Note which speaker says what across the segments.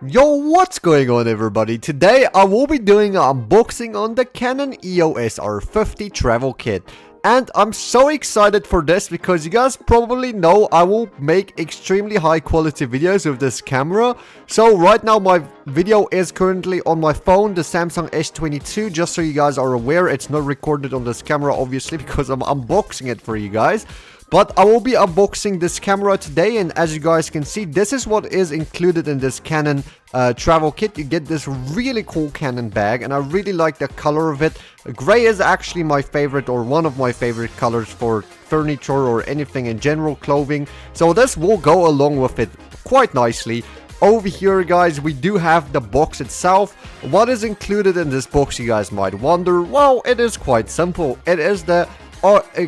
Speaker 1: Yo, what's going on everybody? Today I will be doing an unboxing on the Canon EOS R50 travel kit. And I'm so excited for this because you guys probably know I will make extremely high quality videos with this camera. So right now my video is currently on my phone, the Samsung S22. Just so you guys are aware, it's not recorded on this camera obviously because I'm unboxing it for you guys. But I will be unboxing this camera today, and as you guys can see, this is what is included in this Canon travel kit. You get this really cool Canon bag, and I really like the color of it. Gray is actually my favorite, or one of my favorite colors for furniture or anything in general, clothing. So this will go along with it quite nicely. Over here, guys, we do have the box itself. What is included in this box, you guys might wonder? Well, it is quite simple. It is the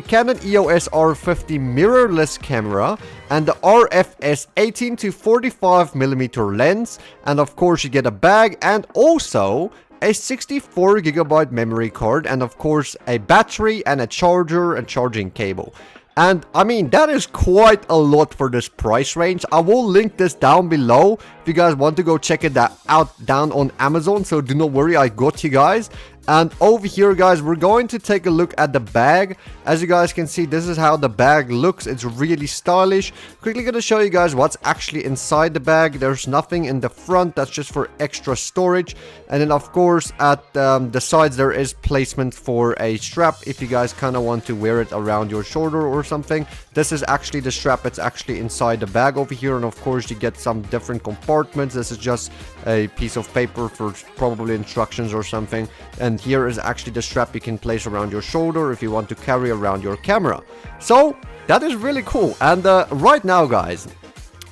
Speaker 1: Canon EOS R50 mirrorless camera and the RFS 18 to 45mm lens, and of course you get a bag and also a 64GB memory card, and of course a battery and a charger and charging cable. And I mean, that is quite a lot for this price range. I will link this down below if you guys want to go check it out down on Amazon, so do not worry, I got you guys. And over here, guys, we're going to take a look at the bag. As you guys can see, this is how the bag looks. It's really stylish. Quickly going to show you guys what's actually inside the bag. There's nothing in the front. That's just for extra storage. And then, of course, at the sides, there is placement for a strap if you guys kind of want to wear it around your shoulder or something. This is actually the strap. It's actually inside the bag over here. And, of course, you get some different compartments. This is just a piece of paper for probably instructions or something. And here is actually the strap you can place around your shoulder if you want to carry around your camera. So that is really cool. And right now, guys,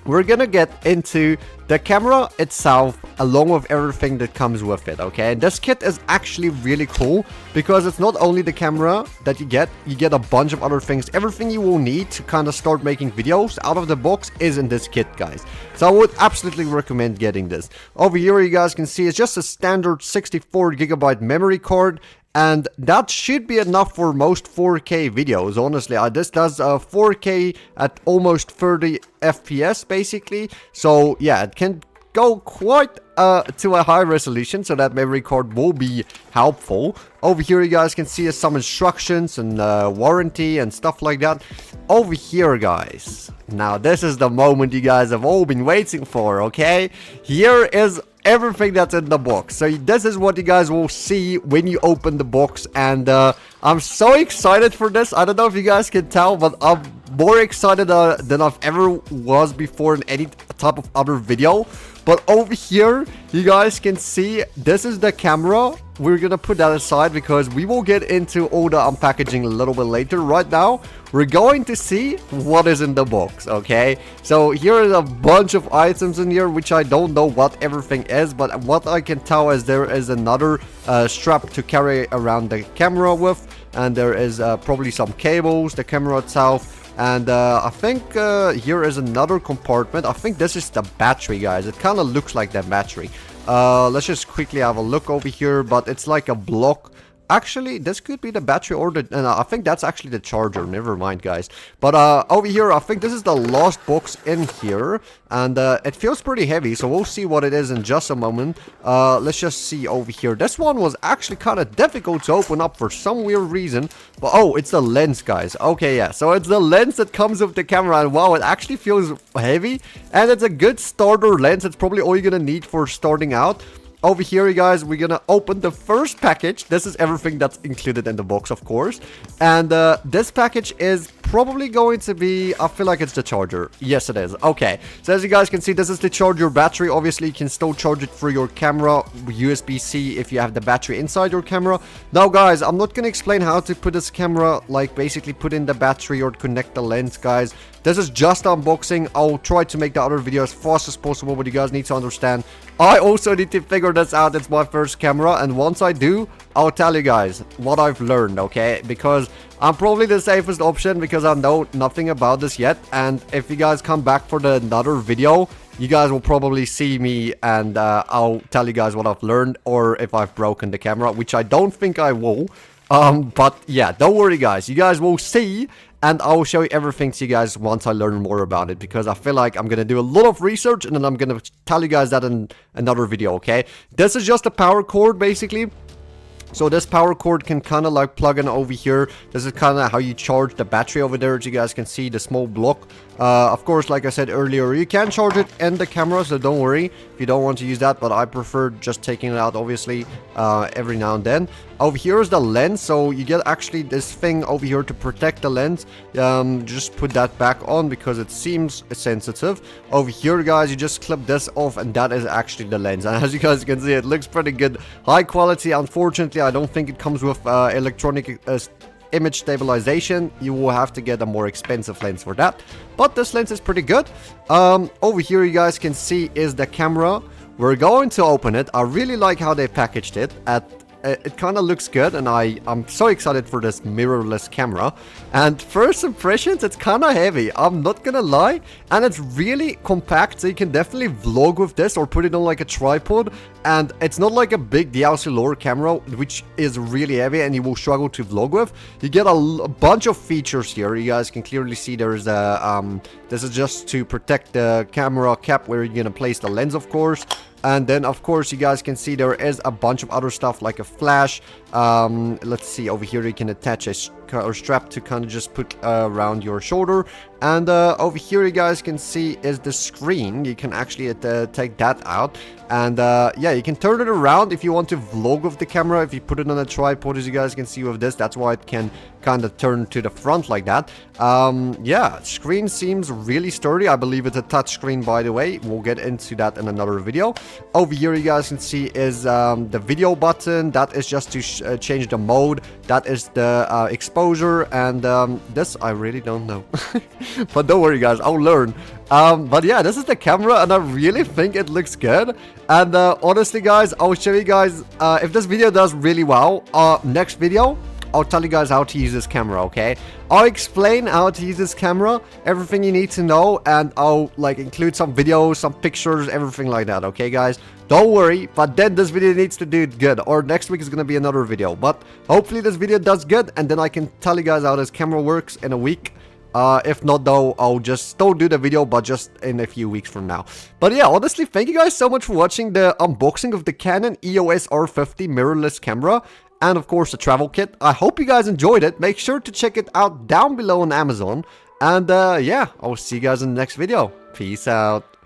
Speaker 1: we're gonna get into the camera itself along with everything that comes with it, okay? And this kit is actually really cool because it's not only the camera that you get a bunch of other things. Everything you will need to kind of start making videos out of the box is in this kit, guys. So I would absolutely recommend getting this. Over here, you guys can see it's just a standard 64GB memory card. And that should be enough for most 4K videos, honestly. This does 4K at almost 30 FPS, basically. So, yeah, it can go quite to a high resolution, so that memory card will be helpful. Over here, you guys can see some instructions and warranty and stuff like that. Over here, guys. Now, this is the moment you guys have all been waiting for, okay? Here is everything that's in the box. So this is what you guys will see when you open the box, and I'm so excited for this. I don't know if you guys can tell, but I'm more excited than I've ever was before in any type of other video. But over here, you guys can see this is the camera. We're gonna put that aside because we will get into all the unpackaging a little bit later. Right now, we're going to see what is in the box, okay? So here is a bunch of items in here, which I don't know what everything is, but what I can tell is there is another strap to carry around the camera with, and there is probably some cables, the camera itself. And I think here is another compartment. I think this is the battery, guys. It kind of looks like the battery. Let's just quickly have a look over here, but it's like a block. Actually, this could be the battery or the... I think that's actually the charger. Never mind, guys. But over here, I think this is the last box in here. And it feels pretty heavy, so we'll see what it is in just a moment. Let's just see over here. This one was actually kind of difficult to open up for some weird reason. But oh, it's the lens, guys. Okay, yeah. So it's the lens that comes with the camera. And wow, it actually feels heavy. And it's a good starter lens. It's probably all you're going to need for starting out. Over here, you guys, we're gonna open the first package. This is everything that's included in the box, of course. And this package is probably going to be, I feel like it's the charger. Yes, it is. Okay, so as you guys can see, this is the charger battery. Obviously, you can still charge it through your camera, USB-C, if you have the battery inside your camera. Now, guys, I'm not gonna explain how to put this camera, like basically put in the battery or connect the lens, guys. This is just unboxing. I'll try to make the other video as fast as possible, but you guys need to understand, I also need to figure this out. It's my first camera, and once I do, I'll tell you guys what I've learned, okay? Because I'm probably the safest option because I know nothing about this yet. And if you guys come back for another video, you guys will probably see me and I'll tell you guys what I've learned, or if I've broken the camera, which I don't think I will. But yeah, don't worry, guys. You guys will see. and I will show you everything to you guys once I learn more about it, because I feel like I'm gonna do a lot of research and then I'm gonna tell you guys that in another video, okay? This is just a power cord, basically. So this power cord can kind of like plug in over here. This is kind of how you charge the battery over there. As you guys can see, the small block. Of course, like I said earlier, you can charge it in the camera, so don't worry if you don't want to use that. But I prefer just taking it out, obviously, every now and then. Over here is the lens, so you get actually this thing over here to protect the lens. Just put that back on because it seems sensitive. Over here, guys, you just clip this off, and that is actually the lens. And as you guys can see, it looks pretty good. High quality. Unfortunately, I don't think it comes with electronic image stabilization. You will have to get a more expensive lens for that. But this lens is pretty good. Over here, you guys can see is the camera. We're going to open it. I really like how they packaged it. It kind of looks good, and I'm so excited for this mirrorless camera. And first impressions, it's kind of heavy, I'm not gonna lie, and it's really compact, so you can definitely vlog with this or put it on like a tripod. And it's not like a big DSLR camera, which is really heavy and you will struggle to vlog with. You get a bunch of features here. You guys can clearly see there's a this is just to protect the camera cap where you're gonna place the lens, of course. And then, of course, you guys can see there is a bunch of other stuff like a flash. Let's see, over here you can attach a strap to kind of just put around your shoulder. And over here you guys can see is the screen. You can actually take that out. And yeah, you can turn it around if you want to vlog with the camera. If you put it on a tripod, as you guys can see with this, that's why it can kind of turn to the front like that. Yeah, screen seems really sturdy. I believe it's a touch screen, by the way. We'll get into that in another video. Over here you guys can see is the video button. That is just to change the mode. That is the exposure. And this I really don't know. But don't worry, guys, I'll learn. But yeah, this is the camera, and I really think it looks good. And honestly, guys, I'll show you guys if this video does really well. Next video, I'll tell you guys how to use this camera, okay? I'll explain how to use this camera, everything you need to know, and I'll like include some videos, some pictures, everything like that, okay, guys? Don't worry, but then this video needs to do good, or next week is gonna be another video. But hopefully this video does good, and then I can tell you guys how this camera works in a week. If not, though, I'll just don't do the video, but just in a few weeks from now. But yeah, honestly, thank you guys so much for watching the unboxing of the Canon EOS R50 mirrorless camera. And of course the travel kit. I hope you guys enjoyed it. Make sure to check it out down below on Amazon. And yeah, I'll see you guys in the next video. Peace out.